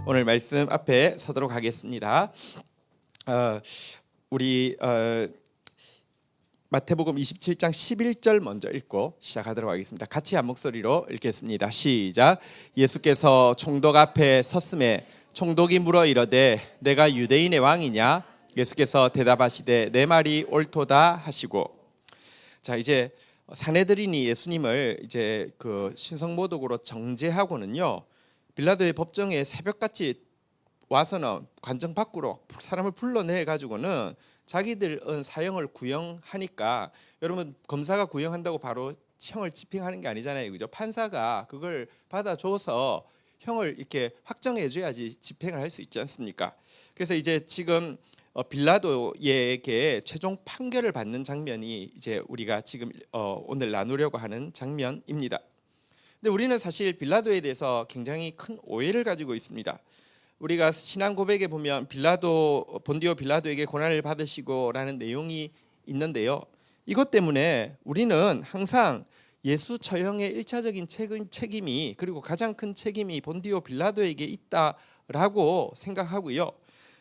오늘 말씀 앞에 서도록 하겠습니다. 우리 마태복음 27장 11절 먼저 읽고 시작하도록 하겠습니다. 같이 한 목소리로 읽겠습니다. 시작. 예수께서 총독 앞에 섰음에 총독이 물어 이르되 내가 유대인의 왕이냐? 예수께서 대답하시되 내 말이 옳도다 하시고. 자, 이제 산헤드린이 예수님을 이제 그 신성모독으로 정죄하고는요, 빌라도의 법정에 새벽같이 와서는 관정 밖으로 사람을 불러내 가지고는 자기들은 사형을 구형하니까, 여러분 검사가 구형한다고 바로 형을 집행하는 게 아니잖아요, 그죠? 판사가 그걸 받아줘서 형을 이렇게 확정해 줘야지 집행을 할 수 있지 않습니까? 그래서 이제 지금 빌라도에게 최종 판결을 받는 장면이 이제 우리가 지금 오늘 나누려고 하는 장면입니다. 근데 우리는 사실 빌라도에 대해서 굉장히 큰 오해를 가지고 있습니다. 우리가 신앙 고백에 보면 본디오 빌라도에게 고난을 받으시고라는 내용이 있는데요, 이것 때문에 우리는 항상 예수 처형의 1차적인 책임이, 그리고 가장 큰 책임이 본디오 빌라도에게 있다라고 생각하고요,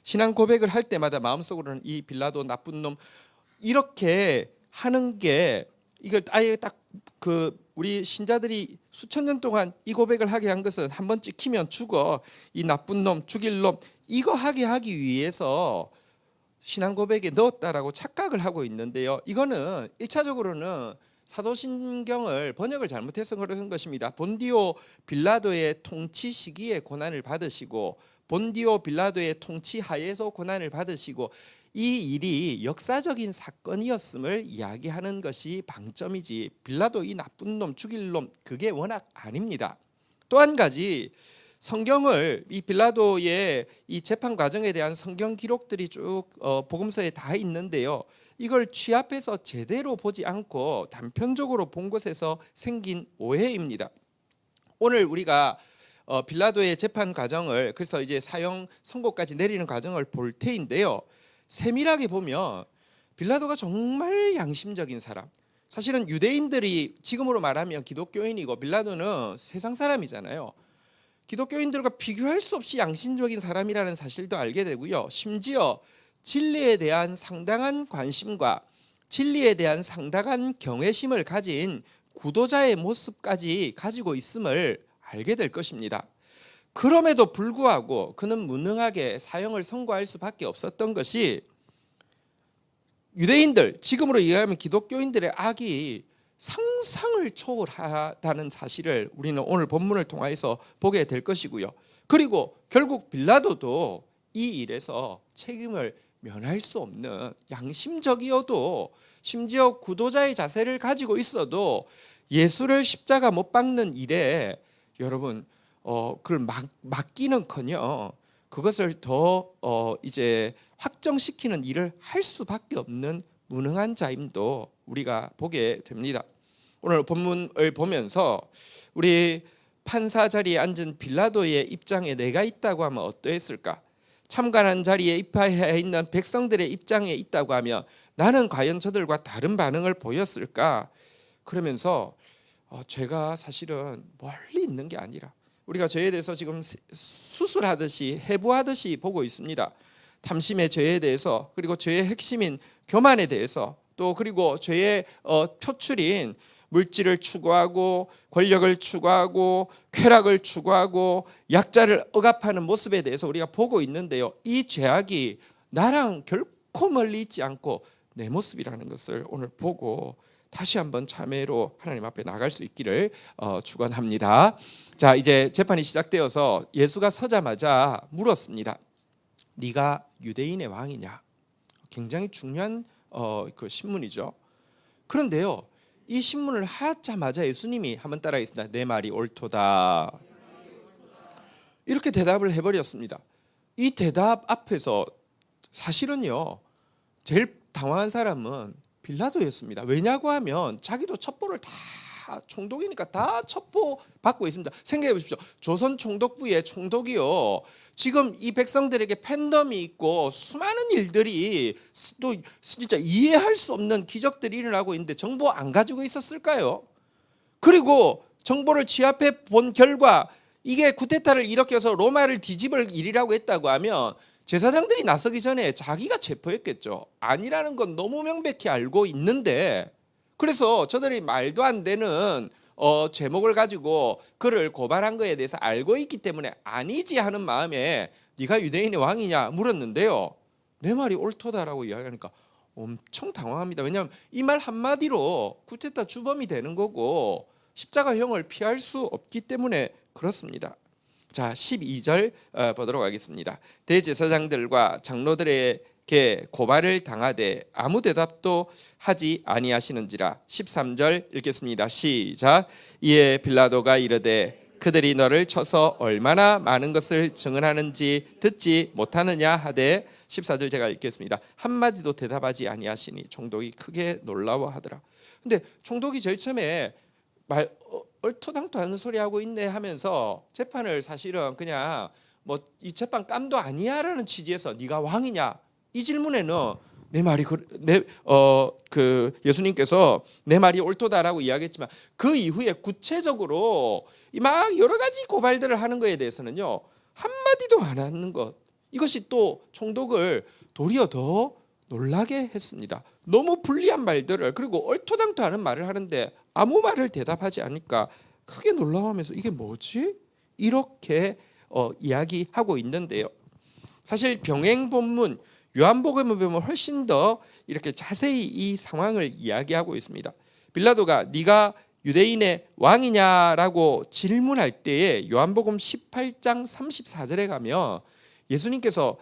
신앙 고백을 할 때마다 마음속으로는 이 빌라도 나쁜 놈 이렇게 하는 게, 이걸 아예 딱 우리 신자들이 수천 년 동안 이 고백을 하게 한 것은 한 번 찍히면 죽어, 이 나쁜 놈, 죽일 놈, 이거 하게 하기 위해서 신앙 고백에 넣었다라고 착각을 하고 있는데요, 이거는 1차적으로는 사도신경을 번역을 잘못해서 그런 것입니다. 본디오 빌라도의 통치 시기에 고난을 받으시고, 본디오 빌라도의 통치 하에서 고난을 받으시고, 이 일이 역사적인 사건이었음을 이야기하는 것이 방점이지, 빌라도 이 나쁜 놈, 죽일 놈, 그게 워낙 아닙니다. 또 한 가지, 성경을, 이 빌라도의 이 재판 과정에 대한 성경 기록들이 쭉 복음서에 다 있는데요, 이걸 취합해서 제대로 보지 않고 단편적으로 본 것에서 생긴 오해입니다. 오늘 우리가 빌라도의 재판 과정을, 그래서 이제 사형 선고까지 내리는 과정을 볼 테인데요, 세밀하게 보면 빌라도가 정말 양심적인 사람, 사실은 유대인들이 지금으로 말하면 기독교인이고 빌라도는 세상 사람이잖아요. 기독교인들과 비교할 수 없이 양심적인 사람이라는 사실도 알게 되고요, 심지어 진리에 대한 상당한 관심과 진리에 대한 상당한 경외심을 가진 구도자의 모습까지 가지고 있음을 알게 될 것입니다. 그럼에도 불구하고 그는 무능하게 사형을 선고할 수밖에 없었던 것이, 유대인들, 지금으로 이해하면 기독교인들의 악이 상상을 초월하다는 사실을 우리는 오늘 본문을 통해서 보게 될 것이고요, 그리고 결국 빌라도도 이 일에서 책임을 면할 수 없는, 양심적이어도 심지어 구도자의 자세를 가지고 있어도 예수를 십자가 못 박는 일에 여러분 그걸 맡기는커녕 그것을 더 이제 확정시키는 일을 할 수밖에 없는 무능한 자임도 우리가 보게 됩니다. 오늘 본문을 보면서 우리 판사 자리에 앉은 빌라도의 입장에 내가 있다고 하면 어떠했을까? 참관한 자리에 입하에 있는 백성들의 입장에 있다고 하면 나는 과연 저들과 다른 반응을 보였을까? 그러면서 죄가 사실은 멀리 있는 게 아니라, 우리가 죄에 대해서 지금 수술하듯이 해부하듯이 보고 있습니다. 탐심의 죄에 대해서, 그리고 죄의 핵심인 교만에 대해서, 또 그리고 죄의 표출인 물질을 추구하고 권력을 추구하고 쾌락을 추구하고 약자를 억압하는 모습에 대해서 우리가 보고 있는데요, 이 죄악이 나랑 결코 멀리 있지 않고 내 모습이라는 것을 오늘 보고 다시 한번 참회로 하나님 앞에 나갈 수 있기를 축원합니다. 자, 이제 재판이 시작되어서 예수가 서자마자 물었습니다. 네가 유대인의 왕이냐? 굉장히 중요한 그 신문이죠. 그런데요, 이 신문을 하자마자 예수님이, 한번 따라하겠습니다. 내 말이 옳도다, 이렇게 대답을 해버렸습니다. 이 대답 앞에서 사실은요, 제일 당황한 사람은 빌라도였습니다. 왜냐고 하면 자기도 첩보를 다, 총독이니까 다 첩보 받고 있습니다. 생각해 보십시오. 조선 총독부의 총독이요, 지금 이 백성들에게 팬덤이 있고 수많은 일들이, 또 진짜 이해할 수 없는 기적들이 일어나고 있는데 정보 안 가지고 있었을까요? 그리고 정보를 취합해 본 결과 이게 쿠데타를 일으켜서 로마를 뒤집을 일이라고 했다고 하면 제사장들이 나서기 전에 자기가 체포했겠죠. 아니라는 건 너무 명백히 알고 있는데, 그래서 저들이 말도 안 되는 제목을 가지고 그를 고발한 거에 대해서 알고 있기 때문에 아니지 하는 마음에 네가 유대인의 왕이냐 물었는데요, 내 말이 옳다라고 이야기하니까 엄청 당황합니다. 왜냐하면 이 말 한마디로 쿠데타 주범이 되는 거고 십자가형을 피할 수 없기 때문에 그렇습니다. 자, 12절 보도록 하겠습니다. 대제사장들과 장로들에게 고발을 당하되 아무 대답도 하지 아니하시는지라. 13절 읽겠습니다. 시작. 이에 빌라도가 이르되 그들이 너를 쳐서 얼마나 많은 것을 증언하는지 듣지 못하느냐 하되, 14절 제가 읽겠습니다. 한마디도 대답하지 아니하시니 총독이 크게 놀라워하더라. 근데 총독이 제일 처음에 얼토당토 하는 소리 하고 있네 하면서 재판을 사실은 그냥 뭐 이 재판 깜도 아니야라는 취지에서 네가 왕이냐 이 질문에는 내 말이 예수님께서 내 말이 옳도다라고 이야기했지만 그 이후에 구체적으로 막 여러 가지 고발들을 하는 거에 대해서는요 한마디도 안 하는 것, 이것이 또 총독을 도리어 더 놀라게 했습니다. 너무 불리한 말들을, 그리고 얼토당토하는 말을 하는데 아무 말을 대답하지 않으니까 크게 놀라워하면서 이게 뭐지? 이렇게 이야기하고 있는데요. 사실 병행 본문 요한복음을 보면 훨씬 더 이렇게 자세히 이 상황을 이야기하고 있습니다. 빌라도가 네가 유대인의 왕이냐라고 질문할 때에 요한복음 18장 34절에 가면 예수님께서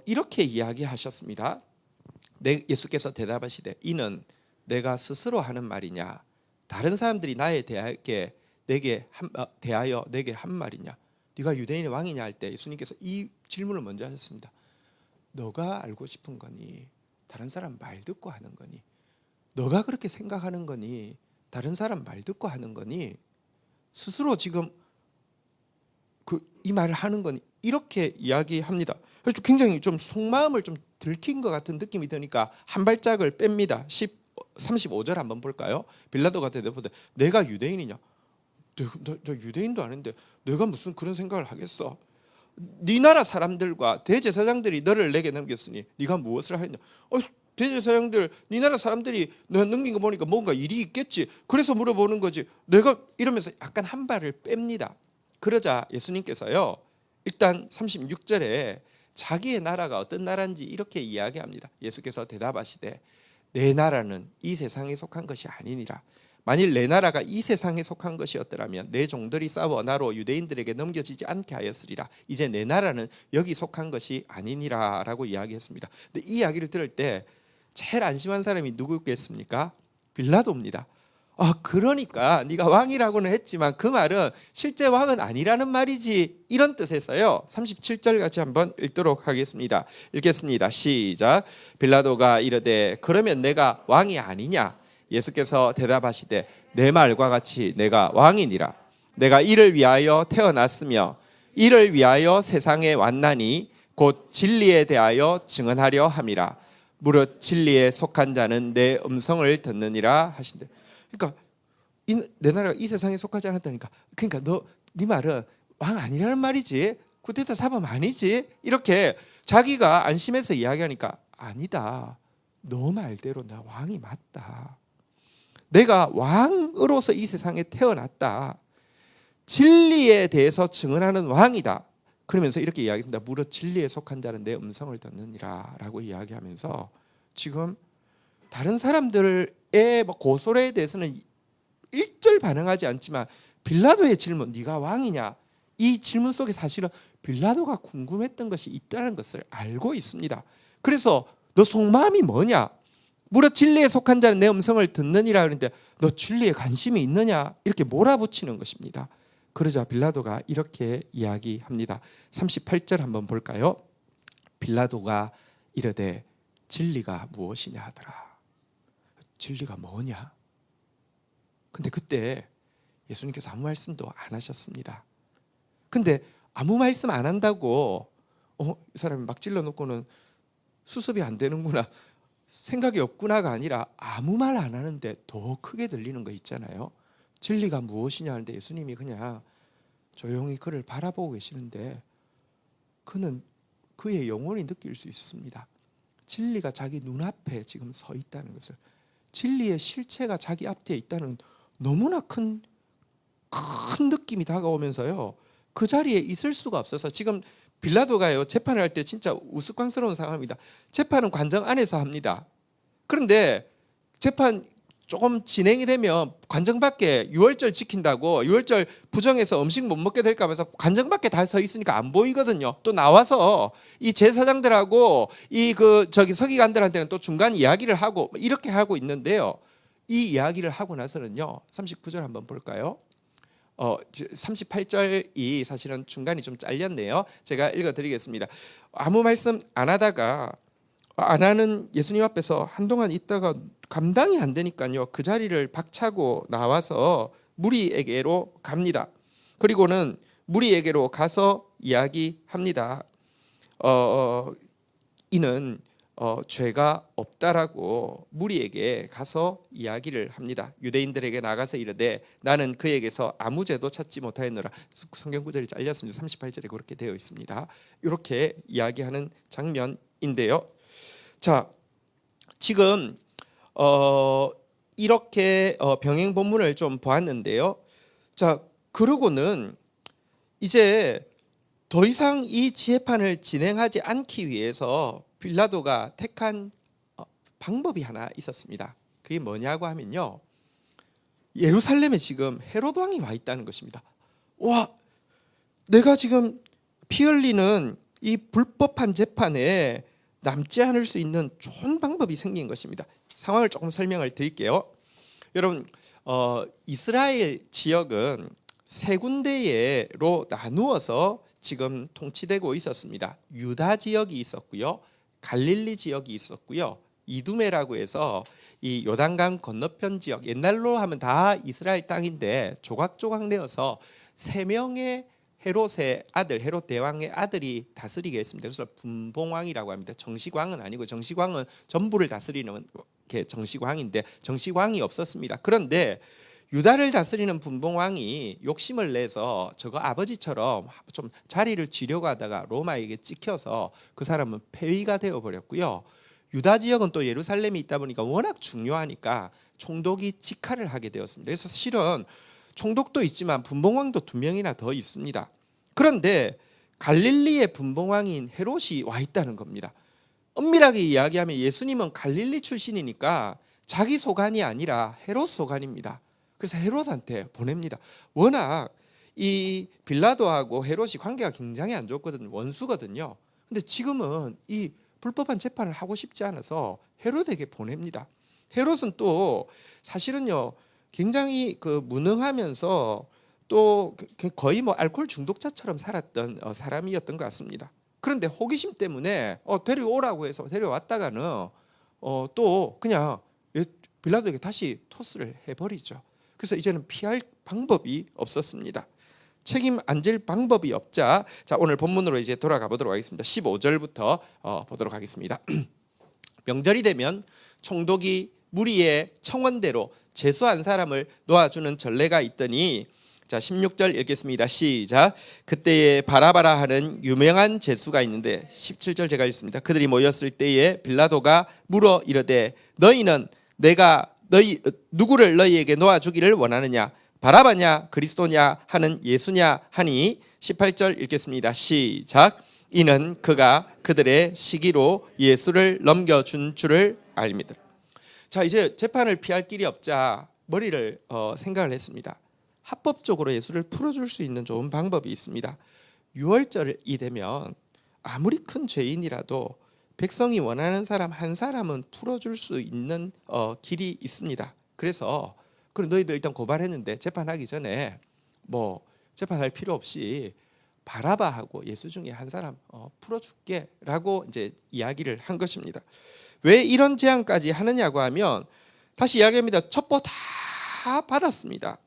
이렇게 이야기하셨습니다. 예수께서 대답하시되 이는 내가 스스로 하는 말이냐 다른 사람들이 나에 대하여 내게 한 말이냐, 네가 유대인의 왕이냐 할 때 예수님께서 이 질문을 먼저 하셨습니다. 너가 알고 싶은 거니 다른 사람 말 듣고 하는 거니, 너가 그렇게 생각하는 거니 다른 사람 말 듣고 하는 거니, 스스로 지금 이 말을 하는 거니, 이렇게 이야기합니다. 그래서 굉장히 좀 속마음을 좀 들킨 것 같은 느낌이 드니까 한 발짝을 뺍니다. 35절 한번 볼까요? 빌라도가 대답하되 내가 유대인이냐? 너 유대인도 아닌데 내가 무슨 그런 생각을 하겠어? 네 나라 사람들과 대제사장들이 너를 내게 넘겼으니 네가 무엇을 하였냐? 대제사장들, 네 나라 사람들이 내가 넘긴 거 보니까 뭔가 일이 있겠지. 그래서 물어보는 거지. 내가 이러면서 약간 한 발을 뺍니다. 그러자 예수님께서요 일단 36절에 자기의 나라가 어떤 나라인지 이렇게 이야기합니다. 예수께서 대답하시되 내 나라는 이 세상에 속한 것이 아니니라. 만일 내 나라가 이 세상에 속한 것이었더라면 내 종들이 싸워 나로 유대인들에게 넘겨지지 않게 하였으리라. 이제 내 나라는 여기 속한 것이 아니니라 라고 이야기했습니다. 근데 이 이야기를 들을 때 제일 안심한 사람이 누구겠습니까? 빌라도입니다. 그러니까 네가 왕이라고는 했지만 그 말은 실제 왕은 아니라는 말이지, 이런 뜻에서요 37절 같이 한번 읽도록 하겠습니다. 읽겠습니다. 시작. 빌라도가 이르되 그러면 내가 왕이 아니냐? 예수께서 대답하시되 내 말과 같이 내가 왕이니라. 내가 이를 위하여 태어났으며 이를 위하여 세상에 왔나니 곧 진리에 대하여 증언하려 함이라. 무릇 진리에 속한 자는 내 음성을 듣느니라 하신대. 그러니까 내 나라가 이 세상에 속하지 않았다니까. 그러니까 네 말은 왕 아니라는 말이지, 쿠데타 사범 아니지, 이렇게 자기가 안심해서 이야기하니까 아니다, 너 말대로 나 왕이 맞다, 내가 왕으로서 이 세상에 태어났다, 진리에 대해서 증언하는 왕이다. 그러면서 이렇게 이야기합니다. 무릇 진리에 속한 자는 내 음성을 듣느니라 라고 이야기하면서 지금 다른 사람들의 고소에 대해서는 일절 반응하지 않지만 빌라도의 질문, 네가 왕이냐? 이 질문 속에 사실은 빌라도가 궁금했던 것이 있다는 것을 알고 있습니다. 그래서 너 속마음이 뭐냐? 무릇 진리에 속한 자는 내 음성을 듣느니라 그러는데 너 진리에 관심이 있느냐? 이렇게 몰아붙이는 것입니다. 그러자 빌라도가 이렇게 이야기합니다. 38절 한번 볼까요? 빌라도가 이르되 진리가 무엇이냐 하더라. 진리가 뭐냐? 근데 그때 예수님께서 아무 말씀도 안 하셨습니다. 근데 아무 말씀 안 한다고 이 사람이 막 찔러놓고는 수습이 안 되는구나, 생각이 없구나가 아니라 아무 말 안 하는데 더 크게 들리는 거 있잖아요. 진리가 무엇이냐 하는데 예수님이 그냥 조용히 그를 바라보고 계시는데 그는 그의 영혼이 느낄 수 있습니다. 진리가 자기 눈앞에 지금 서 있다는 것을, 진리의 실체가 자기 앞에 있다는 너무나 큰 느낌이 다가오면서요, 그 자리에 있을 수가 없어서 지금 빌라도가요 재판을 할 때 진짜 우스꽝스러운 상황입니다. 재판은 관정 안에서 합니다. 그런데 재판 조금 진행이 되면 관정 밖에 유월절 지킨다고 유월절 부정해서 음식 못 먹게 될까 봐서 관정 밖에 다 서 있으니까 안 보이거든요. 또 나와서 이 제사장들하고 이 서기관들한테는 또 중간 이야기를 하고 이렇게 하고 있는데요. 이 이야기를 하고 나서는요, 39절 한번 볼까요? 38절이 사실은 중간이 좀 잘렸네요. 제가 읽어드리겠습니다. 아무 말씀 안 하다가 안 하는 예수님 앞에서 한동안 있다가 감당이 안 되니까요, 그 자리를 박차고 나와서 무리에게로 갑니다. 그리고는 무리에게로 가서 이야기합니다. 이는 죄가 없다라고 무리에게 가서 이야기를 합니다. 유대인들에게 나가서 이르되 나는 그에게서 아무 죄도 찾지 못하였노라. 성경 구절이 잘렸습니다. 38절에 그렇게 되어 있습니다. 이렇게 이야기하는 장면인데요. 자, 지금 이렇게 병행 본문을 좀 보았는데요. 자, 그러고는 이제 더 이상 이 재판을 진행하지 않기 위해서 빌라도가 택한 방법이 하나 있었습니다. 그게 뭐냐고 하면요, 예루살렘에 지금 헤롯 왕이 와 있다는 것입니다. 와, 내가 지금 피 흘리는 이 불법한 재판에 남지 않을 수 있는 좋은 방법이 생긴 것입니다. 상황을 조금 설명을 드릴게요. 여러분, 이스라엘 지역은 세 군데로 나누어서 지금 통치되고 있었습니다. 유다 지역이 있었고요, 갈릴리 지역이 있었고요, 이두메라고 해서 이 요단강 건너편 지역, 옛날로 하면 다 이스라엘 땅인데 조각조각 내어서 세 명의 헤롯의 아들, 헤롯 대왕의 아들이 다스리게 했습니다. 그래서 분봉왕이라고 합니다. 정식왕은 아니고, 정식왕은 전부를 다스리는 게 정식왕인데 정식왕이 없었습니다. 그런데 유다를 다스리는 분봉왕이 욕심을 내서 저거 아버지처럼 좀 자리를 쥐려고 하다가 로마에게 찍혀서 그 사람은 폐위가 되어버렸고요. 유다 지역은 또 예루살렘이 있다 보니까 워낙 중요하니까 총독이 직할을 하게 되었습니다. 그래서 실은 총독도 있지만 분봉왕도 2명이나 더 있습니다. 그런데 갈릴리의 분봉왕인 헤롯이 와 있다는 겁니다. 엄밀하게 이야기하면 예수님은 갈릴리 출신이니까 자기 소관이 아니라 헤롯 소관입니다. 그래서 헤롯한테 보냅니다. 워낙 이 빌라도하고 헤롯이 관계가 굉장히 안 좋거든요. 원수거든요. 근데 지금은 이 불법한 재판을 하고 싶지 않아서 헤롯에게 보냅니다. 헤롯은 또 사실은요, 굉장히 무능하면서 또 거의 알코올 중독자처럼 살았던 사람이었던 것 같습니다. 그런데 호기심 때문에 데려오라고 해서 데려왔다가는 또 그냥 빌라도에게 다시 토스를 해버리죠. 그래서 이제는 피할 방법이 없었습니다. 책임 안 질 방법이 없자, 자, 오늘 본문으로 이제 돌아가 보도록 하겠습니다. 15절부터 보도록 하겠습니다. 명절이 되면 총독이 무리의 청원대로 제수한 사람을 놓아주는 전례가 있더니, 자, 16절 읽겠습니다. 시작. 그때에 바라바라 하는 유명한 제수가 있는데, 17절 제가 읽습니다. 그들이 모였을 때에 빌라도가 물어 이르되 너희는 내가 누구를 너희에게 놓아주기를 원하느냐, 바라바냐 그리스도냐 하는 예수냐 하니, 18절 읽겠습니다. 시작. 이는 그가 그들의 시기로 예수를 넘겨준 줄을 알미들. 자, 이제 재판을 피할 길이 없자 머리를 생각을 했습니다. 합법적으로 예수를 풀어줄 수 있는 좋은 방법이 있습니다. 유월절이 되면 아무리 큰 죄인이라도 백성이 원하는 사람 한 사람은 풀어줄 수 있는 길이 있습니다. 그래서 너희들 일단 고발했는데 재판하기 전에 재판할 필요 없이 바라바하고 예수 중에 한 사람 풀어줄게라고 이제 이야기를 한 것입니다. 왜 이런 제안까지 하느냐고 하면, 다시 이야기합니다. 첩보 다 받았습니다.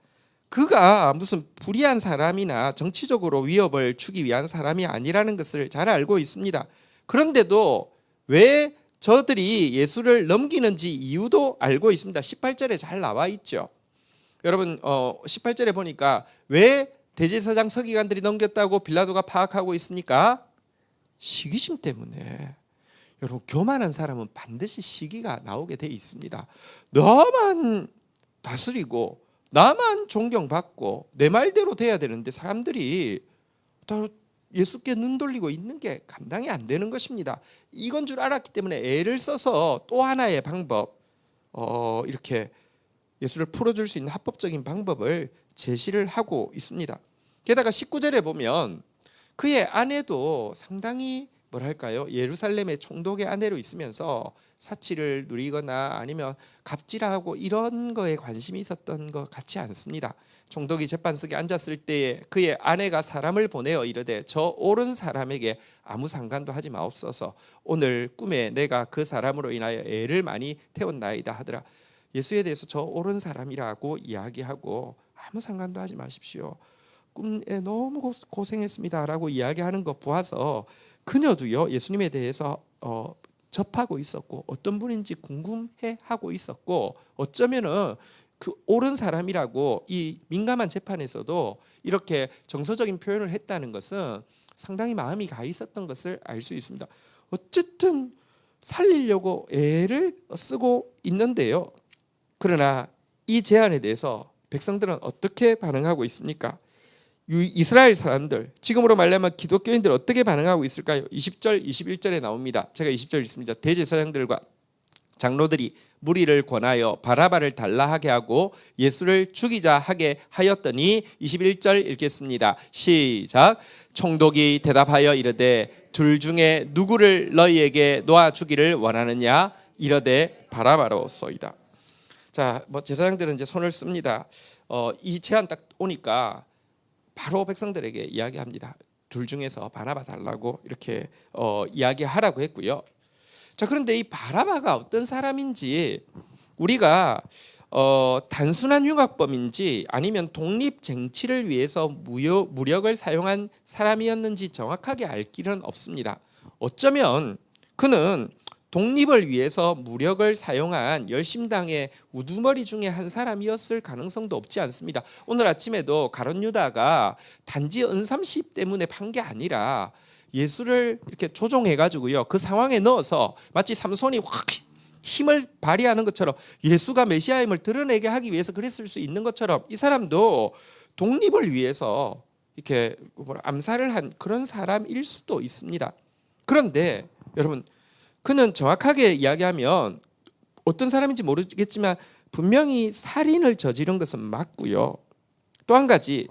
그가 무슨 불의한 사람이나 정치적으로 위협을 주기 위한 사람이 아니라는 것을 잘 알고 있습니다. 그런데도 왜 저들이 예수를 넘기는지 이유도 알고 있습니다. 18절에 잘 나와 있죠. 여러분, 18절에 보니까 왜 대제사장 서기관들이 넘겼다고 빌라도가 파악하고 있습니까? 시기심 때문에. 여러분, 교만한 사람은 반드시 시기가 나오게 돼 있습니다. 나만 다스리고 나만 존경받고 내 말대로 돼야 되는데 사람들이 다 예수께 눈 돌리고 있는 게 감당이 안 되는 것입니다. 이건 줄 알았기 때문에 애를 써서 또 하나의 방법, 이렇게 예수를 풀어줄 수 있는 합법적인 방법을 제시를 하고 있습니다. 게다가 19절에 보면 그의 아내도 상당히 뭐랄까요, 예루살렘의 총독의 아내로 있으면서 사치를 누리거나 아니면 갑질하고 이런 거에 관심이 있었던 것 같지 않습니다. 총독이 재판석에 앉았을 때에 그의 아내가 사람을 보내어 이르되 저 옳은 사람에게 아무 상관도 하지 마옵소서. 오늘 꿈에 내가 그 사람으로 인하여 애를 많이 태웠나이다 하더라. 예수에 대해서 저 옳은 사람이라고 이야기하고 아무 상관도 하지 마십시오. 꿈에 너무 고생했습니다라고 이야기하는 거 보아서 그녀도요, 예수님에 대해서 접하고 있었고 어떤 분인지 궁금해하고 있었고 어쩌면은 그 옳은 사람이라고 이 민감한 재판에서도 이렇게 정서적인 표현을 했다는 것은 상당히 마음이 가 있었던 것을 알 수 있습니다. 어쨌든 살리려고 애를 쓰고 있는데요. 그러나 이 제안에 대해서 백성들은 어떻게 반응하고 있습니까? 이스라엘 사람들, 지금으로 말하면 기독교인들 어떻게 반응하고 있을까요? 20절, 21절에 나옵니다. 제가 20절 읽습니다. 대제사장들과 장로들이 무리를 권하여 바라바를 달라 하게 하고 예수를 죽이자 하게 하였더니 21절 읽겠습니다. 시작. 총독이 대답하여 이르되 둘 중에 누구를 너희에게 놓아 주기를 원하느냐? 이르되 바라바로소이다. 자, 제사장들은 이제 손을 씁니다. 이 제안 딱 오니까 바로 백성들에게 이야기합니다. 둘 중에서 바라바 달라고 이렇게 이야기하라고 했고요. 자, 그런데 이 바라바가 어떤 사람인지 우리가 단순한 흉악범인지 아니면 독립 쟁취를 위해서 무력을 사용한 사람이었는지 정확하게 알 길은 없습니다. 어쩌면 그는 독립을 위해서 무력을 사용한 열심당의 우두머리 중에 한 사람이었을 가능성도 없지 않습니다. 오늘 아침에도 가룟 유다가 단지 은삼시 때문에 판 게 아니라 예수를 이렇게 조종해가지고요, 그 상황에 넣어서 마치 삼손이 확 힘을 발휘하는 것처럼 예수가 메시아임을 드러내게 하기 위해서 그랬을 수 있는 것처럼 이 사람도 독립을 위해서 이렇게 암살을 한 그런 사람일 수도 있습니다. 그런데 여러분, 그는 정확하게 이야기하면 어떤 사람인지 모르겠지만 분명히 살인을 저지른 것은 맞고요. 또 한 가지,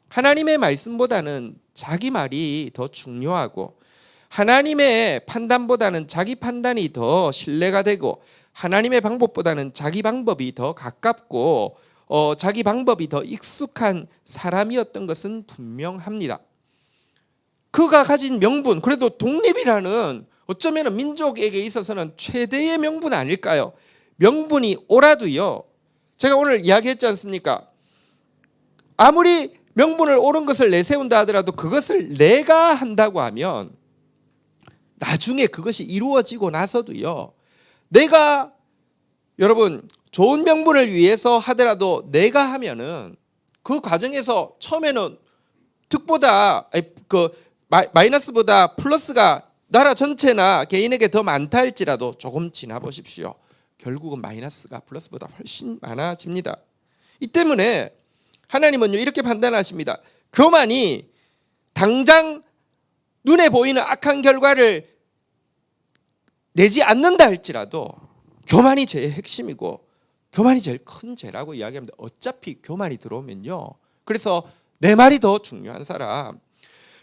하나님의 말씀보다는 자기 말이 더 중요하고 하나님의 판단보다는 자기 판단이 더 신뢰가 되고 하나님의 방법보다는 자기 방법이 더 가깝고 자기 방법이 더 익숙한 사람이었던 것은 분명합니다. 그가 가진 명분, 그래도 독립이라는 어쩌면 민족에게 있어서는 최대의 명분 아닐까요? 명분이 옳아도요, 제가 오늘 이야기했지 않습니까? 아무리 명분을 옳은 것을 내세운다 하더라도 그것을 내가 한다고 하면 나중에 그것이 이루어지고 나서도요, 내가 여러분 좋은 명분을 위해서 하더라도 내가 하면은 그 과정에서 처음에는 득보다 마이너스보다 플러스가 나라 전체나 개인에게 더 많다 할지라도 조금 지나 보십시오. 결국은 마이너스가 플러스보다 훨씬 많아집니다. 이 때문에 하나님은요, 이렇게 판단하십니다. 교만이 당장 눈에 보이는 악한 결과를 내지 않는다 할지라도 교만이 죄의 핵심이고 교만이 제일 큰 죄라고 이야기합니다. 어차피 교만이 들어오면요, 그래서 내 말이 더 중요한 사람,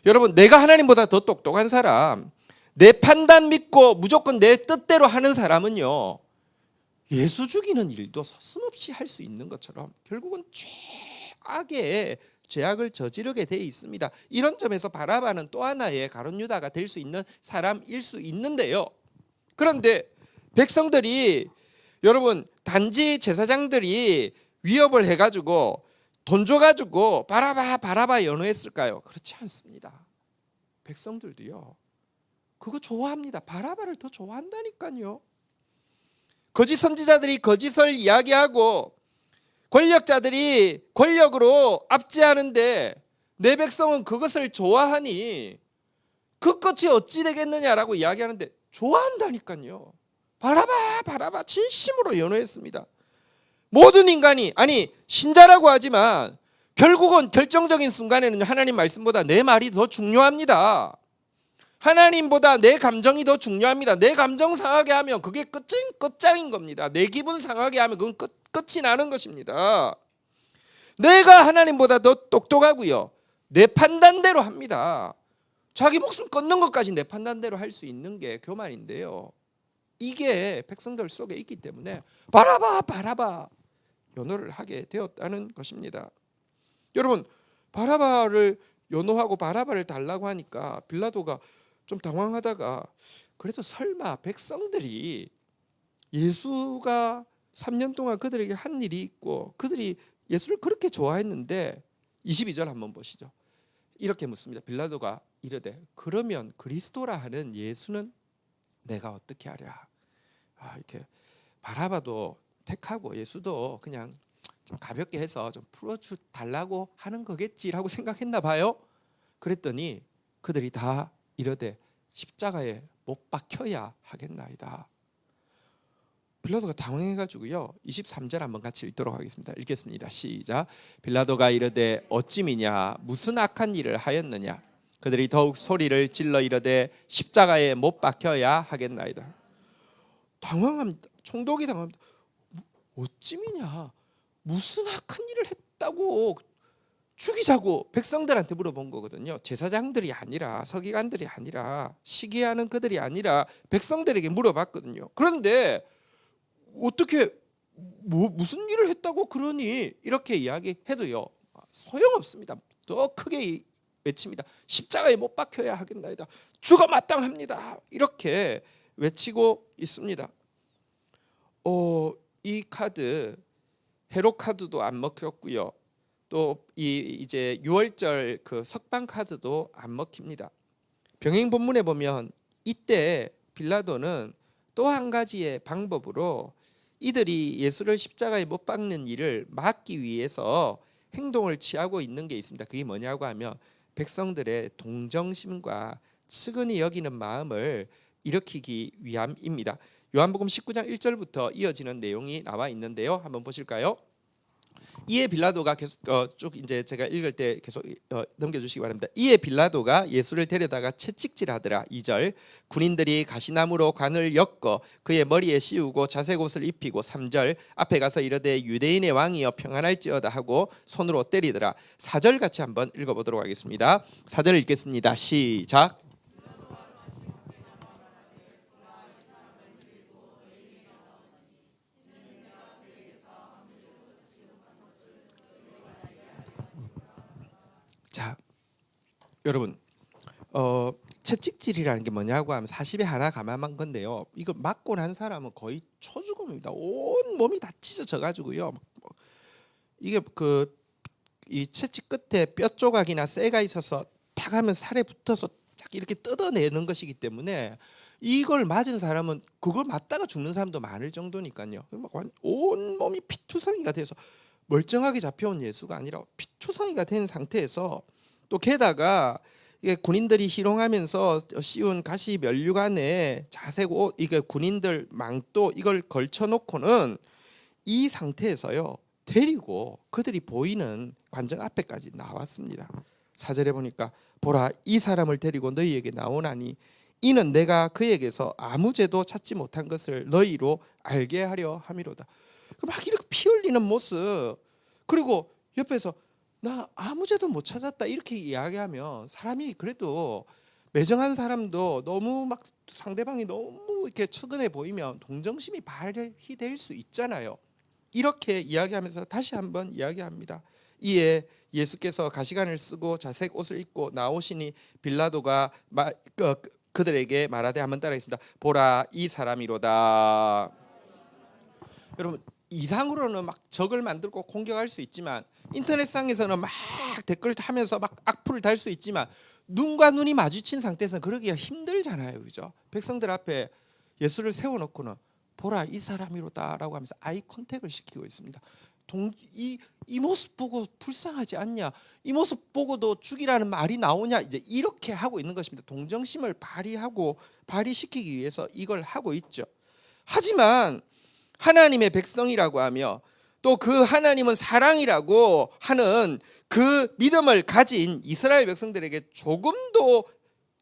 여러분 내가 하나님보다 더 똑똑한 사람, 내 판단 믿고 무조건 내 뜻대로 하는 사람은요, 예수 죽이는 일도 서슴없이 할 수 있는 것처럼 결국은 최악의 죄악을 저지르게 돼 있습니다. 이런 점에서 바라바는 또 하나의 가룟 유다가 될 수 있는 사람일 수 있는데요. 그런데 백성들이, 여러분 단지 제사장들이 위협을 해가지고 돈 줘가지고 바라바 연호했을까요? 그렇지 않습니다. 백성들도요, 그거 좋아합니다. 바라바를 더 좋아한다니까요. 거짓 선지자들이 거짓을 이야기하고 권력자들이 권력으로 압제하는데 내 백성은 그것을 좋아하니 그 끝이 어찌 되겠느냐라고 이야기하는데 좋아한다니까요. 바라봐 바라봐 진심으로 연호했습니다. 모든 인간이, 아니 신자라고 하지만 결국은 결정적인 순간에는 하나님 말씀보다 내 말이 더 중요합니다. 하나님보다 내 감정이 더 중요합니다. 내 감정 상하게 하면 그게 끝장인 겁니다. 내 기분 상하게 하면 그건 끝이 나는 것입니다. 내가 하나님보다 더 똑똑하고요, 내 판단대로 합니다. 자기 목숨 끊는 것까지 내 판단대로 할 수 있는 게 교만인데요, 이게 백성들 속에 있기 때문에 바라봐 바라봐 연호를 하게 되었다는 것입니다. 여러분, 바라바를 연호하고 바라바를 달라고 하니까 빌라도가 좀 당황하다가, 그래도 설마 백성들이 예수가 3년 동안 그들에게 한 일이 있고 그들이 예수를 그렇게 좋아했는데, 22절 한번 보시죠. 이렇게 묻습니다. 빌라도가 이르되 그러면 그리스도라 하는 예수는 내가 어떻게 하랴. 이렇게 바라바도 택하고 예수도 그냥 좀 가볍게 해서 좀 풀어주 달라고 하는 거겠지라고 생각했나 봐요. 그랬더니 그들이 다 이르되 십자가에 못 박혀야 하겠나이다. 빌라도가 당황해가지고요, 23절 한번 같이 읽도록 하겠습니다. 읽겠습니다. 시작. 빌라도가 이르되 어찌미냐 무슨 악한 일을 하였느냐. 그들이 더욱 소리를 질러 이르되 십자가에 못 박혀야 하겠나이다. 당황합니다. 총독이 당황합니다. 어찌미냐 무슨 악한 일을 했다고 죽이자고 백성들한테 물어본 거거든요. 제사장들이 아니라, 서기관들이 아니라, 시기하는 그들이 아니라 백성들에게 물어봤거든요. 그런데 어떻게 무슨 일을 했다고 그러니 이렇게 이야기해도요 소용없습니다. 더 크게 외칩니다. 십자가에 못 박혀야 하겠나이다. 죽어 마땅합니다. 이렇게 외치고 있습니다. 이 카드 헤롯 카드도 안 먹혔고요, 또 이제 6월절 그 석방 카드도 안 먹힙니다. 병행 본문에 보면 이때 빌라도는 또 한 가지의 방법으로 이들이 예수를 십자가에 못 박는 일을 막기 위해서 행동을 취하고 있는 게 있습니다. 그게 뭐냐고 하면 백성들의 동정심과 측은히 여기는 마음을 일으키기 위함입니다. 요한복음 19장 1절부터 이어지는 내용이 나와 있는데요, 한번 보실까요? 이에 빌라도가 계속 쭉 이제 제가 읽을 때 계속 넘겨주시기 바랍니다. 이에 빌라도가 예수를 데려다가 채찍질하더라. 2절. 군인들이 가시나무로 관을 엮어 그의 머리에 씌우고 자색옷을 입히고. 3절. 앞에 가서 이르되 유대인의 왕이여 평안할지어다 하고 손으로 때리더라. 4절 같이 한번 읽어보도록 하겠습니다. 4절 읽겠습니다. 시작. 자, 여러분, 채찍질이라는 게 뭐냐고 하면 40에 하나 감안한 건데요, 이거 맞고 난 사람은 거의 초죽음입니다. 온 몸이 다 찢어져 가지고요, 이게 이 채찍 끝에 뼈 조각이나 쇠가 있어서 탁 하면 살에 붙어서 딱 이렇게 뜯어내는 것이기 때문에 이걸 맞은 사람은 그걸 맞다가 죽는 사람도 많을 정도니까요. 온 몸이 피투성이가 돼서 멀쩡하게 잡혀온 예수가 아니라 피투성이가 된 상태에서, 또 게다가 이게 군인들이 희롱하면서 씌운 가시 면류관에 자색 옷, 이게 군인들 망토 이걸 걸쳐놓고는 이 상태에서요 데리고 그들이 보이는 관정 앞에까지 나왔습니다. 4절에 보니까 보라 이 사람을 데리고 너희에게 나오나니 이는 내가 그에게서 아무 죄도 찾지 못한 것을 너희로 알게 하려 함이로다. 막 이렇게 피 흘리는 모습, 그리고 옆에서 나 아무 죄도 못 찾았다 이렇게 이야기하면 사람이, 그래도 매정한 사람도 너무 막 상대방이 너무 이렇게 측은해 보이면 동정심이 발휘될 수 있잖아요. 이렇게 이야기하면서 다시 한번 이야기합니다. 이에 예수께서 가시관을 쓰고 자색 옷을 입고 나오시니 빌라도가 그들에게 말하되, 한번 따라하겠습니다. 보라 이 사람이로다. 여러분, 이상으로는 막 적을 만들고 공격할 수 있지만, 인터넷상에서는 막 댓글 하면서 막 악플을 달 수 있지만, 눈과 눈이 마주친 상태에서는 그러기가 힘들잖아요, 그죠? 백성들 앞에 예수를 세워놓고는 보라 이 사람이로다라고 하면서 아이 컨택을 시키고 있습니다. 이 모습 보고 불쌍하지 않냐? 이 모습 보고도 죽이라는 말이 나오냐? 이제 이렇게 하고 있는 것입니다. 동정심을 발휘시키기 위해서 이걸 하고 있죠. 하지만 하나님의 백성이라고 하며 또 그 하나님은 사랑이라고 하는 그 믿음을 가진 이스라엘 백성들에게 조금도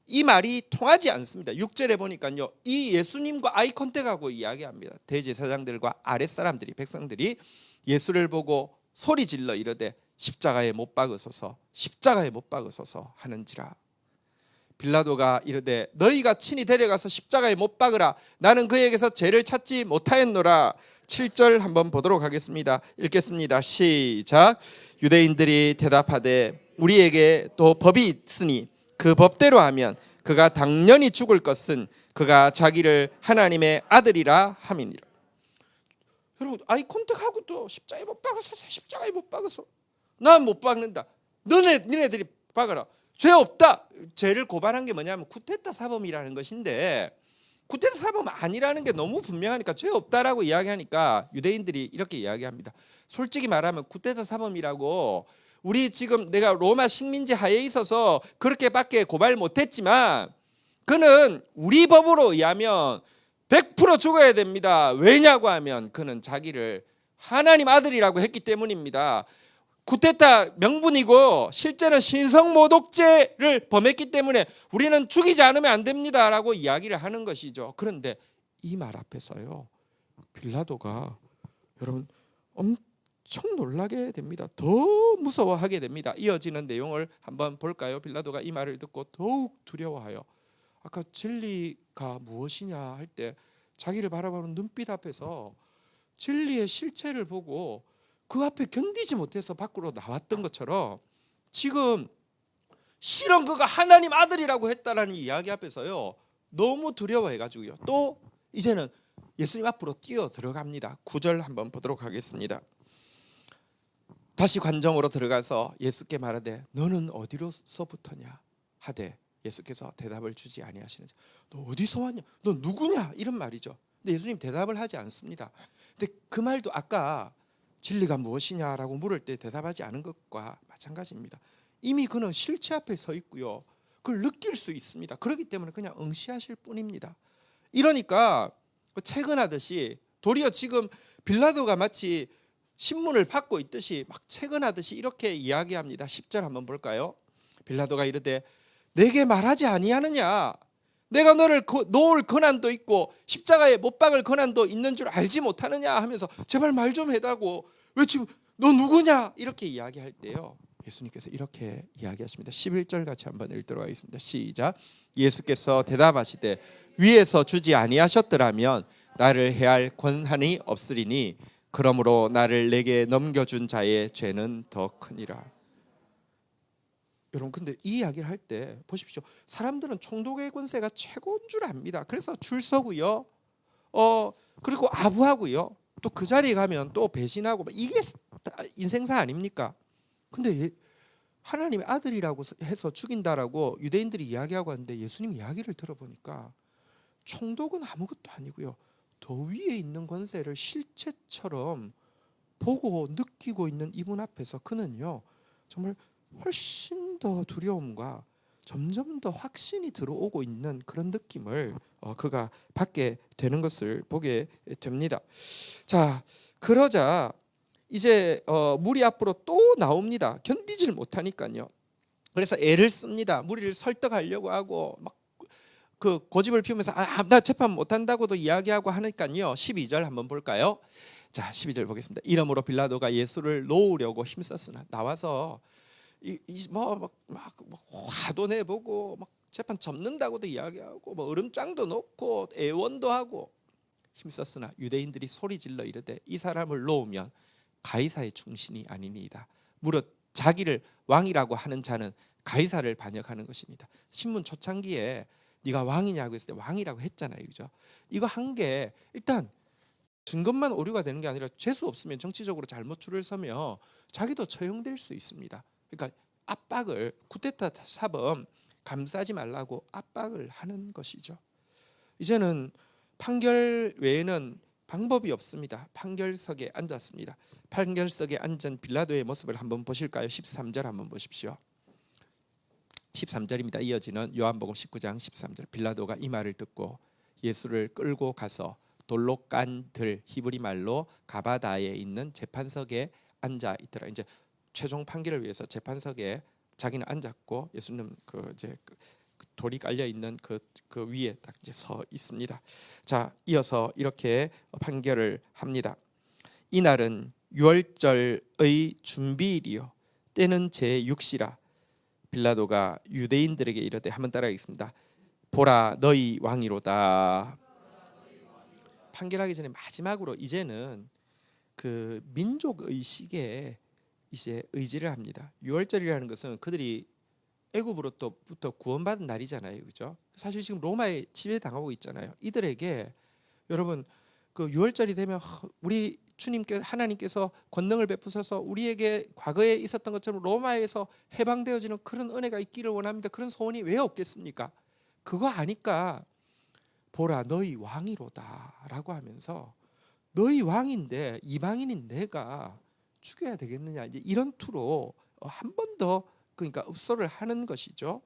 이 말이 통하지 않습니다. 6절에 보니까요, 이 예수님과 아이 컨택하고 이야기합니다. 대제사장들과 아랫사람들이, 백성들이 예수를 보고 소리질러 이르되 십자가에 못 박으소서, 십자가에 못 박으소서 하는지라. 빌라도가 이르되 너희가 친히 데려가서 십자가에 못 박으라. 나는 그에게서 죄를 찾지 못하였노라. 7절 한번 보도록 하겠습니다. 읽겠습니다. 시작. 유대인들이 대답하되 우리에게 또 법이 있으니 그 법대로 하면 그가 당연히 죽을 것은 그가 자기를 하나님의 아들이라 함이니라. 여러분, 아이 컨택하고 또 십자가에 못 박아서, 십자가에 못 박아서, 난 못 박는다. 너네들이 박아라. 죄 없다. 죄를 고발한 게 뭐냐면 쿠데타 사범이라는 것인데, 쿠데타 사범 아니라는 게 너무 분명하니까 죄 없다라고 이야기하니까 유대인들이 이렇게 이야기합니다. 솔직히 말하면 쿠데타 사범이라고 우리 지금 내가 로마 식민지 하에 있어서 그렇게밖에 고발 못했지만 그는 우리 법으로 의하면 100% 죽어야 됩니다. 왜냐고 하면 그는 자기를 하나님 아들이라고 했기 때문입니다. 쿠데타 명분이고 실제는 신성모독죄를 범했기 때문에 우리는 죽이지 않으면 안 됩니다라고 이야기를 하는 것이죠. 그런데 이 말 앞에서요, 빌라도가 여러분 엄청 놀라게 됩니다. 더 무서워하게 됩니다. 이어지는 내용을 한번 볼까요? 빌라도가 이 말을 듣고 더욱 두려워하여, 아까 진리가 무엇이냐 할 때 자기를 바라보는 눈빛 앞에서 진리의 실체를 보고 그 앞에 견디지 못해서 밖으로 나왔던 것처럼 지금 실은 그가 하나님 아들이라고 했다라는 이야기 앞에서요 너무 두려워해가지고요 또 이제는 예수님 앞으로 뛰어 들어갑니다. 9절 한번 보도록 하겠습니다. 다시 관정으로 들어가서 예수께 말하되 너는 어디로서부터냐 하되 예수께서 대답을 주지 아니하시는지. 너 어디서 왔냐? 너 누구냐? 이런 말이죠. 근데 예수님 대답을 하지 않습니다. 근데 그 말도 아까 진리가 무엇이냐라고 물을 때 대답하지 않은 것과 마찬가지입니다. 이미 그는 실체 앞에 서 있고요. 그걸 느낄 수 있습니다. 그렇기 때문에 그냥 응시하실 뿐입니다. 이러니까 채근하듯이 도리어 지금 빌라도가 마치 신문을 받고 있듯이 막 채근하듯이 이렇게 이야기합니다. 10절 한번 볼까요? 빌라도가 이르되 내게 말하지 아니하느냐? 내가 너를 놓을 권한도 있고 십자가에 못 박을 권한도 있는 줄 알지 못하느냐 하면서 제발 말 좀 해달라고. 왜 지금 너 누구냐? 이렇게 이야기할 때요 예수님께서 이렇게 이야기하십니다. 11절 같이 한번 읽도록 하겠습니다. 시작. 예수께서 대답하시되 위에서 주지 아니하셨더라면 나를 해할 권한이 없으리니 그러므로 나를 내게 넘겨준 자의 죄는 더 크니라. 여러분, 근데 이 이야기를 할 때 보십시오. 사람들은 총독의 권세가 최고인 줄 압니다. 그래서 줄 서고요. 그리고 아부하고요. 또 그 자리에 가면 또 배신하고 이게 인생사 아닙니까? 근데 하나님의 아들이라고 해서 죽인다라고 유대인들이 이야기하고 하는데 예수님 이야기를 들어보니까 총독은 아무것도 아니고요. 더 위에 있는 권세를 실체처럼 보고 느끼고 있는 이분 앞에서 그는요 정말 훨씬 더 두려움과 점점 더 확신이 들어오고 있는 그런 느낌을 그가 받게 되는 것을 보게 됩니다. 자, 그러자 이제 무리 앞으로 또 나옵니다. 견디질 못하니까요. 그래서 애를 씁니다. 무리를 설득하려고 하고 막 그 고집을 피우면서 나 재판 못한다고도 이야기하고 하니까요. 12절 한번 볼까요? 자, 12절 보겠습니다. 이러므로 빌라도가 예수를 놓으려고 힘썼으나 나와서 막 화도 내보고 막 재판 접는다고도 이야기하고 뭐 얼음장도 놓고 애원도 하고 힘썼으나 유대인들이 소리질러 이르되 이 사람을 놓으면 가이사의 충신이 아니니이다. 무릇 자기를 왕이라고 하는 자는 가이사를 반역하는 것입니다. 신문 초창기에 네가 왕이냐고 했을 때 왕이라고 했잖아요, 그죠? 이거 한 게 일단 증거만 오류가 되는 게 아니라 재수 없으면 정치적으로 잘못 줄을 서면 자기도 처형될 수 있습니다. 그러니까 압박을 쿠데타 사범 감싸지 말라고 압박을 하는 것이죠. 이제는 판결 외에는 방법이 없습니다. 판결석에 앉았습니다. 판결석에 앉은 빌라도의 모습을 한번 보실까요? 13절 한번 보십시오. 13절입니다. 이어지는 요한복음 19장 13절. 빌라도가 이 말을 듣고 예수를 끌고 가서 돌로 깐 들, 히브리 말로 가바다에 있는 재판석에 앉아 있더라. 이제 최종 판결을 위해서 재판석에 자기는 앉았고 예수님 돌이 깔려 있는 그 위에 딱 이제 서 있습니다. 자, 이어서 이렇게 판결을 합니다. 이날은 유월절의 준비일이요 때는 제6시라. 빌라도가 유대인들에게 이르되, 한번 따라하겠습니다. 보라, 너희 왕이로다. 판결하기 전에 마지막으로 이제는 그 민족 의식에 이제 의지를 합니다. 유월절이라는 것은 그들이 애굽으로부터 구원받은 날이잖아요, 그죠? 사실 지금 로마에 지배당하고 있잖아요. 이들에게 여러분 그 유월절이 되면 우리 주님께 하나님께서 권능을 베푸셔서 우리에게 과거에 있었던 것처럼 로마에서 해방되어지는 그런 은혜가 있기를 원합니다. 그런 소원이 왜 없겠습니까? 그거 아니까 보라, 너희 왕이로다라고 하면서 너희 왕인데 이방인인 내가 죽여야 되겠느냐, 이제 이런 투로 한 번 더 그러니까 읍소를 하는 것이죠.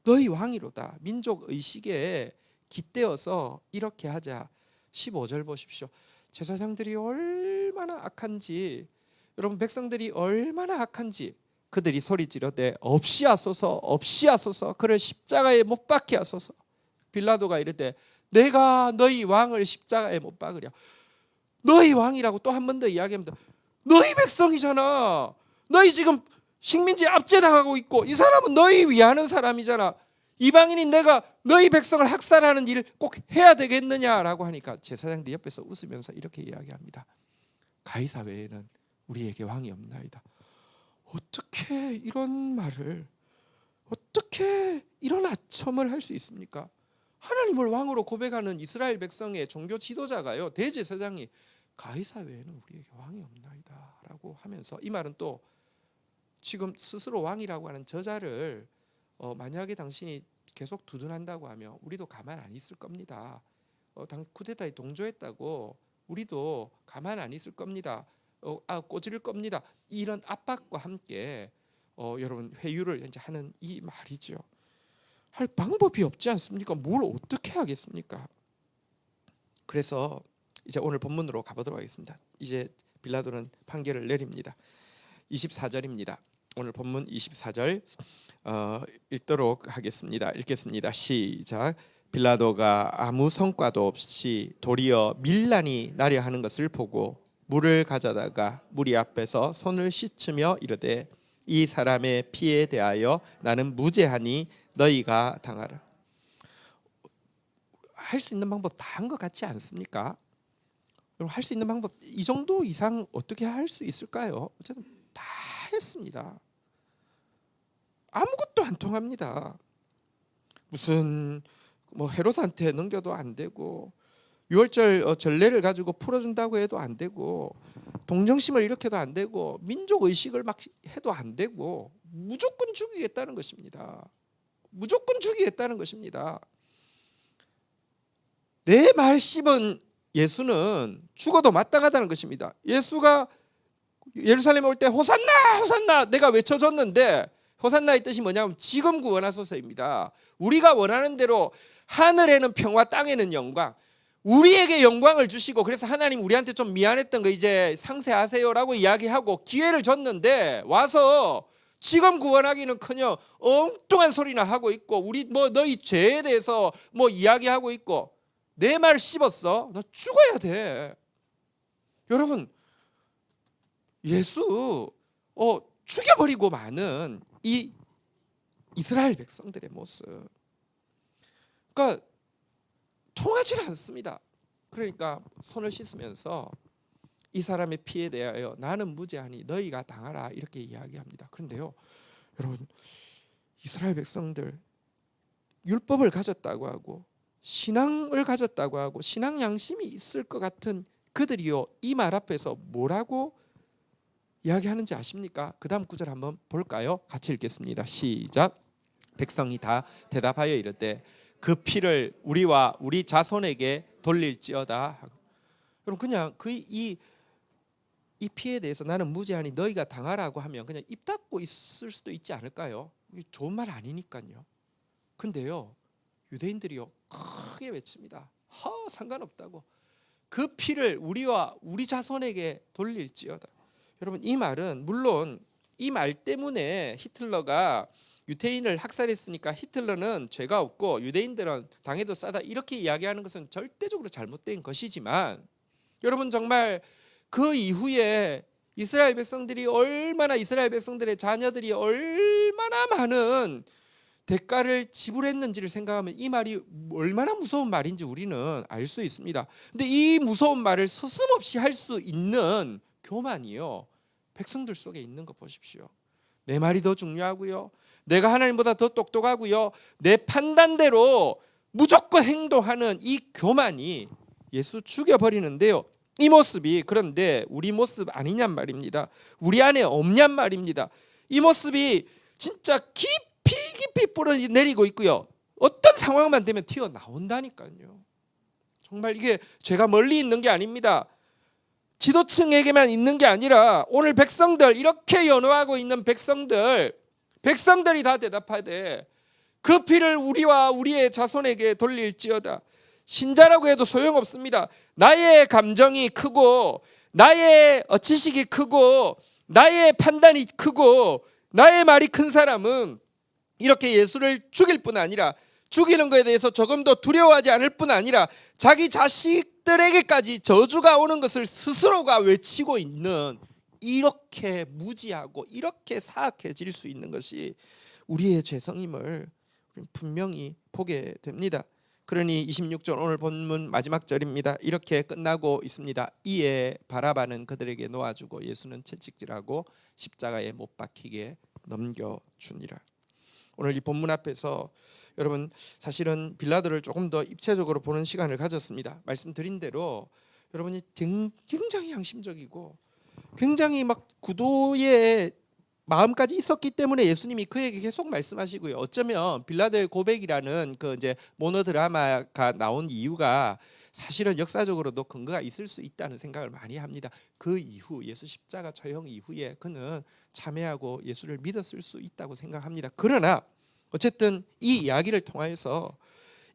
너희 왕이로다. 민족 의식에 깃대어서 이렇게 하자. 15절 보십시오. 제사장들이 얼마나 악한지, 여러분 백성들이 얼마나 악한지 그들이 소리 지르되 없이 하소서, 없이 하소서, 그를 십자가에 못 박게 하소서. 빌라도가 이르되 내가 너희 왕을 십자가에 못 박으랴. 너희 왕이라고 또 한 번 더 이야기합니다. 너희 백성이잖아. 너희 지금 식민지 압제당하고 있고 이 사람은 너희 위하는 사람이잖아. 이방인인 내가 너희 백성을 학살하는 일을 꼭 해야 되겠느냐라고 하니까 제사장들이 옆에서 웃으면서 이렇게 이야기합니다. 가이사 외에는 우리에게 왕이 없나이다. 어떻게 이런 말을, 어떻게 이런 아첨을 할 수 있습니까? 하나님을 왕으로 고백하는 이스라엘 백성의 종교 지도자가요, 대제사장이 가이사 외에는 우리에게 왕이 없나이다 라고 하면서, 이 말은 또 지금 스스로 왕이라고 하는 저자를 만약에 당신이 계속 두둔한다고 하면 우리도 가만 안 있을 겁니다. 쿠데타에 동조했다고 우리도 가만 안 있을 겁니다. 꼬질 겁니다. 이런 압박과 함께 여러분 회유를 이제 하는 이 말이죠. 할 방법이 없지 않습니까? 뭘 어떻게 하겠습니까? 그래서 이제 오늘 본문으로 가보도록 하겠습니다. 이제 빌라도는 판결을 내립니다. 24절입니다. 오늘 본문 24절 읽도록 하겠습니다. 읽겠습니다. 시작. 빌라도가 아무 성과도 없이 도리어 밀란이 나려 하는 것을 보고 물을 가져다가 무리 앞에서 손을 씻으며 이르되 이 사람의 피에 대하여 나는 무죄하니 너희가 당하라. 할 수 있는 방법 다 한 것 같지 않습니까? 할 수 있는 방법 이 정도 이상 어떻게 할 수 있을까요? 어쨌든 다 했습니다. 아무것도 안 통합니다. 무슨 헤롯한테 넘겨도 안 되고, 유월절 전례를 가지고 풀어준다고 해도 안 되고, 동정심을 일으켜도 안 되고, 민족 의식을 막 해도 안 되고, 무조건 죽이겠다는 것입니다. 무조건 죽이겠다는 것입니다. 내 말 씹은 예수는 죽어도 마땅하다는 것입니다. 예수가 예루살렘에 올 때 호산나 호산나 내가 외쳐줬는데, 호산나의 뜻이 뭐냐면 지금 구원하소서입니다. 우리가 원하는 대로 하늘에는 평화 땅에는 영광, 우리에게 영광을 주시고, 그래서 하나님 우리한테 좀 미안했던 거 이제 상세하세요라고 이야기하고 기회를 줬는데 와서 지금 구원하기는커녕 엉뚱한 소리나 하고 있고, 우리 너희 죄에 대해서 이야기하고 있고, 내 말 씹었어? 너 죽어야 돼. 여러분, 예수 죽여버리고 마는 이 이스라엘 백성들의 모습, 그러니까 통하지가 않습니다. 그러니까 손을 씻으면서 이 사람의 피에 대하여 나는 무죄하니 너희가 당하라 이렇게 이야기합니다. 그런데요, 여러분, 이스라엘 백성들 율법을 가졌다고 하고 신앙을 가졌다고 하고 신앙 양심이 있을 것 같은 그들이요, 이 말 앞에서 뭐라고 이야기하는지 아십니까? 그 다음 구절 한번 볼까요? 같이 읽겠습니다. 시작. 백성이 다 대답하여 이르되 그 피를 우리와 우리 자손에게 돌릴지어다. 여러분 그냥 이 피해에 대해서 나는 무죄하니 너희가 당하라고 하면 그냥 입 닫고 있을 수도 있지 않을까요? 좋은 말 아니니까요. 근데요, 유대인들이요 크게 외칩니다. 상관없다고. 그 피를 우리와 우리 자손에게 돌릴지어다. 여러분 이 말은 물론 이 말 때문에 히틀러가 유태인을 학살했으니까 히틀러는 죄가 없고 유대인들은 당해도 싸다 이렇게 이야기하는 것은 절대적으로 잘못된 것이지만 여러분 정말 그 이후에 이스라엘 백성들의 자녀들이 얼마나 많은 대가를 지불했는지를 생각하면 이 말이 얼마나 무서운 말인지 우리는 알 수 있습니다. 근데 이 무서운 말을 서슴없이 할 수 있는 교만이요, 백성들 속에 있는 거 보십시오. 내 말이 더 중요하고요, 내가 하나님보다 더 똑똑하고요, 내 판단대로 무조건 행동하는 이 교만이 예수 죽여버리는데요. 이 모습이 그런데 우리 모습 아니냔 말입니다. 우리 안에 없냔 말입니다. 이 모습이 진짜 깊이 뿌러내리고 있고요, 어떤 상황만 되면 튀어나온다니까요. 정말 이게 죄가 멀리 있는 게 아닙니다. 지도층에게만 있는 게 아니라 오늘 백성들, 이렇게 연호하고 있는 백성들이 다 대답하되 그 피를 우리와 우리의 자손에게 돌릴지어다. 신자라고 해도 소용없습니다. 나의 감정이 크고 나의 지식이 크고 나의 판단이 크고 나의 말이 큰 사람은 이렇게 예수를 죽일 뿐 아니라 죽이는 것에 대해서 조금도 두려워하지 않을 뿐 아니라 자기 자식들에게까지 저주가 오는 것을 스스로가 외치고 있는, 이렇게 무지하고 이렇게 사악해질 수 있는 것이 우리의 죄성임을 분명히 보게 됩니다. 그러니 26절 오늘 본문 마지막 절입니다. 이렇게 끝나고 있습니다. 이에 바라바는 그들에게 놓아주고 예수는 채찍질하고 십자가에 못 박히게 넘겨주니라. 오늘 이 본문 앞에서 여러분 사실은 빌라도를 조금 더 입체적으로 보는 시간을 가졌습니다. 말씀드린 대로 여러분이 굉장히 양심적이고 굉장히 막 구도의 마음까지 있었기 때문에 예수님이 그에게 계속 말씀하시고요. 어쩌면 빌라도의 고백이라는 그 이제 모노드라마가 나온 이유가 사실은 역사적으로도 근거가 있을 수 있다는 생각을 많이 합니다. 그 이후 예수 십자가 처형 이후에 그는 참회하고 예수를 믿었을 수 있다고 생각합니다. 그러나 어쨌든 이 이야기를 통해서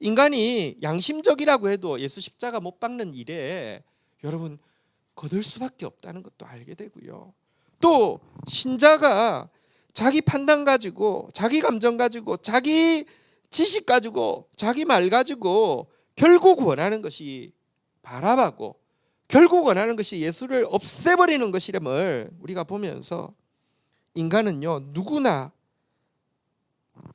인간이 양심적이라고 해도 예수 십자가 못 박는 일에 여러분 거둘 수밖에 없다는 것도 알게 되고요. 또 신자가 자기 판단 가지고 자기 감정 가지고 자기 지식 가지고 자기 말 가지고 결국 원하는 것이 바라바고 결국 원하는 것이 예수를 없애버리는 것이름을 우리가 보면서 인간은요 누구나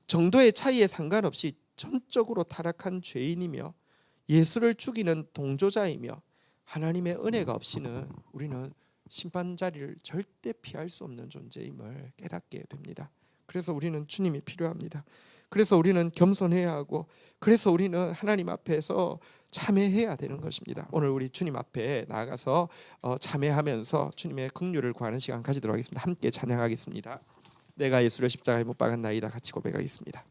정도의 차이에 상관없이 전적으로 타락한 죄인이며 예수를 죽이는 동조자이며 하나님의 은혜가 없이는 우리는 심판 자리를 절대 피할 수 없는 존재임을 깨닫게 됩니다. 그래서 우리는 주님이 필요합니다. 그래서 우리는 겸손해야 하고 그래서 우리는 하나님 앞에서 참회해야 되는 것입니다. 오늘 우리 주님 앞에 나아가서 참회하면서 주님의 긍휼을 구하는 시간 가지도록 하겠습니다. 함께 찬양하겠습니다. 내가 예수를 십자가에 못 박았나이다 같이 고백하겠습니다.